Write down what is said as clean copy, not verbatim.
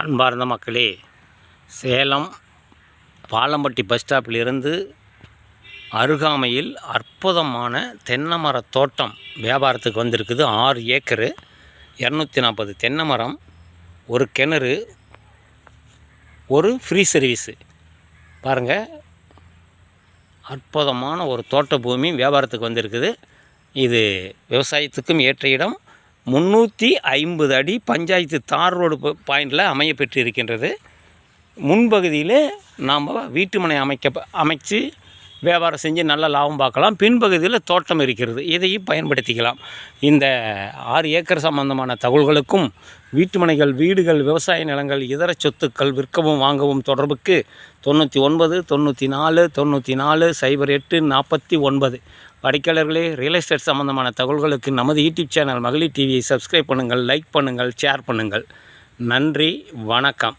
அன்பார்ந்த மக்களே, சேலம் பாலம்பட்டி பஸ் ஸ்டாப்பிலிருந்து அருகாமையில் அற்புதமான தென்னை மர தோட்டம் வியாபாரத்துக்கு வந்திருக்குது. 6 ஏக்கரு 240 தென்னை மரம், ஒரு கிணறு, ஒரு ஃப்ரீ சர்வீஸு. பாருங்கள், அற்புதமான ஒரு தோட்ட பூமி வியாபாரத்துக்கு வந்திருக்குது. இது விவசாயத்துக்கும் ஏற்ற இடம். 350 அடி பஞ்சாயத்து தார் ரோடு பாயிண்டில் அமைய பெற்று இருக்கின்றது. முன்பகுதியில் நாம் வீட்டு மனை அமைச்சு வியாபாரம் செஞ்சு நல்ல லாபம் பார்க்கலாம். பின்பகுதியில் தோட்டம் இருக்கிறது, இதையும் பயன்படுத்திக்கலாம். இந்த 6 ஏக்கர் சம்பந்தமான தகவல்களுக்கும் வீட்டு மனைகள், வீடுகள், விவசாய நிலங்கள், இதர சொத்துக்கள் விற்கவும் வாங்கவும் தொடர்புக்கு 99 94 94 08 49. படிக்காளர்களே, ரியல் எஸ்டேட் சம்பந்தமான தகவல்களுக்கு நமது யூடியூப் சேனல் மகளிர் டிவியை சப்ஸ்கிரைப் பண்ணுங்கள், லைக் பண்ணுங்கள், ஷேர் பண்ணுங்கள். நன்றி, வணக்கம்.